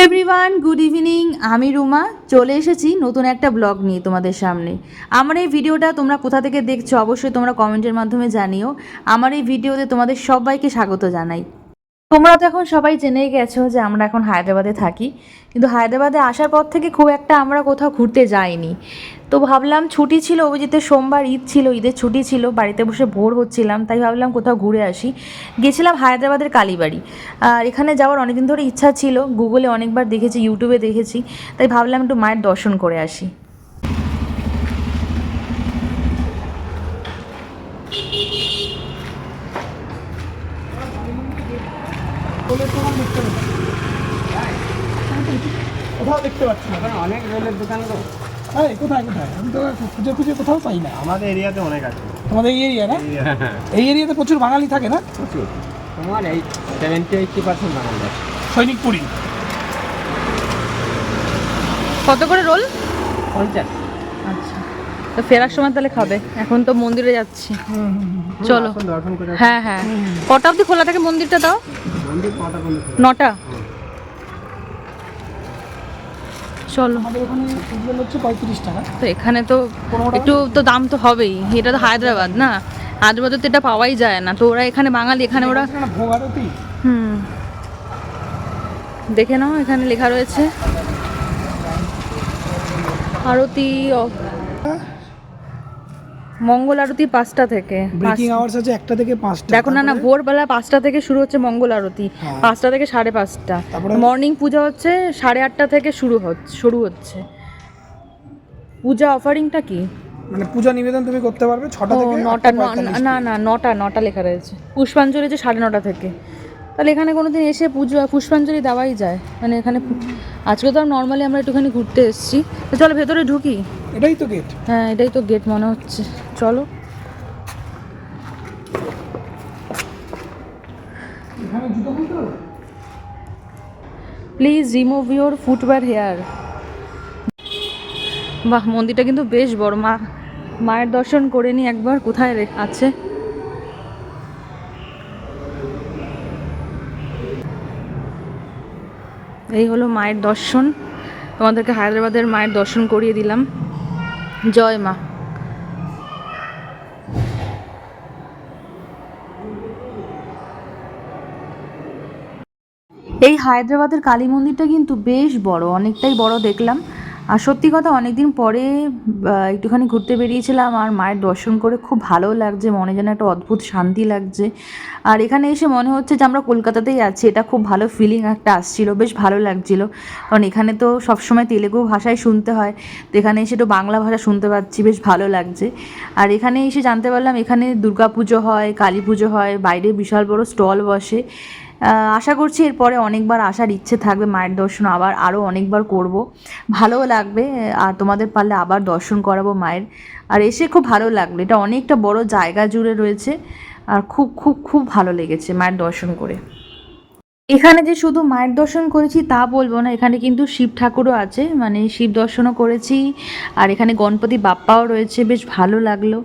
Everyone, good evening. আমি রুমা চলে এসেছি নতুন একটা ব্লগ নিয়ে তোমাদের সামনে। আমার এই ভিডিওটা তোমরা কোথা থেকে দেখছো অবশ্যই তোমরা কমেন্টের মাধ্যমে জানিও। আমার এই ভিডিওতে তোমাদের সবাইকে স্বাগত জানাই। তোমরা তো এখন সবাই জেনেই গেছো যে আমরা এখন হায়দ্রাবাদে থাকি, কিন্তু হায়দ্রাবাদে আসার পর থেকে খুব একটা আমরা কোথাও ঘুরতে যাইনি। তো ভাবলাম ছুটি ছিল, অভিজিতের সোমবার ঈদ ছিল, ঈদের ছুটি ছিল, বাড়িতে বসে বোর হচ্ছিলাম, তাই ভাবলাম কোথাও ঘুরে আসি। গেছিলাম হায়দ্রাবাদের কালীবাড়ি। আর এখানে যাওয়ার অনেকদিন ধরে ইচ্ছা ছিল, গুগলে অনেকবার দেখেছি, ইউটিউবে দেখেছি, তাই ভাবলাম একটু মায়ের দর্শন করে আসি। কোথাও দেখতে পাচ্ছি না, অনেক রেলের দোকান তো। কোথায় কোথায় আমি তো খুঁজে খুঁজে কোথাও পাই না। আমাদের এরিয়াতে অনেক আছে। তোমাদের এই এরিয়া না? এই এরিয়াতে প্রচুর বাঙালি থাকে না? প্রচুর, তোমার এই 70-80% বাঙালি আছে। সৈনিকপুরি কত করে রোল? 50। আচ্ছা, তো ফেরার সময় তাহলে খাবে। এখন তো মন্দিরে যাচ্ছি, চলো। এখন দর্শন করে হ্যাঁ হ্যাঁ, কটা অবধি খোলা থাকে মন্দিরটা? তাও মন্দির 9টা পর্যন্ত। 9টা। চলো। আমাদের ওখানে ফুটবল হচ্ছে 35 টাকা। তো এখানে তো একটু তো দাম তো হবেই, এটা তো হায়দ্রাবাদ না, হায়দ্রাবাদে তো এটা পাওয়াই যায় না। তো ওরা এখানে বাঙালি, এখানে ওরা ভোগ আরতি। দেখে নাও, এখানে লেখা রয়েছে আরতি, মঙ্গল আরতি 5টা থেকে। ব্রেকিং আওয়ার্স আছে 1টা থেকে 5টা। দেখো না, ভোরবেলা 5টা থেকে শুরু হচ্ছে মঙ্গল আরতি, 5টা থেকে 5:30। মর্নিং পূজা হচ্ছে 8:30 থেকে শুরু হচ্ছে। পূজা অফারিংটা কি? মানে পূজা নিবেদন তুমি করতে পারবে 6টা থেকে 9টা। না না, 9টা লেখা রয়েছে। পুষ্পাঞ্জলি যে 9:30 থেকে। তাহলে এখানে কোনোদিন এসে পুষ্পাঞ্জলি দেওয়াই যায়। মানে এখানে আজকে তো নর্মালি আমরা একটুখানি ঘুরতে এসেছি। তো চলো ভেতরে ঢুকি। এটাই তো গেট। হ্যাঁ, এটাই তো গেট মনে হচ্ছে। চলো। এখানে জুতো খুলতে হবে। Please remove your footwear here. বাহ, মন্দিরটা কিন্তু বেশ বড়। মায়ের দর্শন করে নি একবার, কোথায় আছে। এই হলো মায়ের দর্শন। তোমাদেরকে হায়দ্রাবাদের মায়ের দর্শন করিয়ে দিলাম। জয় মা। এই হায়দ্রাবাদের কালী মন্দিরটা কিন্তু বেশ বড়, অনেকটাই বড় দেখলাম। আর সত্যি কথা, অনেকদিন পরে একটুখানি ঘুরতে বেরিয়েছিলাম, আর মায়ের দর্শন করে খুব ভালো লাগছে, মনে যেন একটা অদ্ভুত শান্তি লাগছে। আর এখানে এসে মনে হচ্ছে যে আমরা কলকাতাতেই আছি, এটা খুব ভালো ফিলিং একটা আসছিল, বেশ ভালো লাগছিল। কারণ এখানে তো সবসময় তেলেগু ভাষায় শুনতে হয়, তো এখানে এসে তো বাংলা ভাষা শুনতে পাচ্ছি, বেশ ভালো লাগছে। আর এখানে এসে জানতে পারলাম এখানে দুর্গাপুজো হয়, কালী পুজো হয়, বাইরে বিশাল বড় স্টল বসে। আশা করছি এরপরে অনেকবার আসার ইচ্ছে থাকবে, মায়ের দর্শন আরও অনেকবার করব, ভালোও লাগবে। আর তোমাদের পারলে আবার দর্শন করাবো মায়ের। আর এসে খুব ভালো লাগলো, এটা অনেকটা বড় জায়গা জুড়ে রয়েছে, আর খুব খুব খুব ভালো লেগেছে মায়ের দর্শন করে। এখানে যে শুধু মায়ের দর্শন করেছি তা বলবো না, এখানে কিন্তু শিব ঠাকুরও আছে, মানে শিব দর্শনও করেছি। আর এখানে গণপতি বাপ্পাও রয়েছে, বেশ ভালো লাগলো।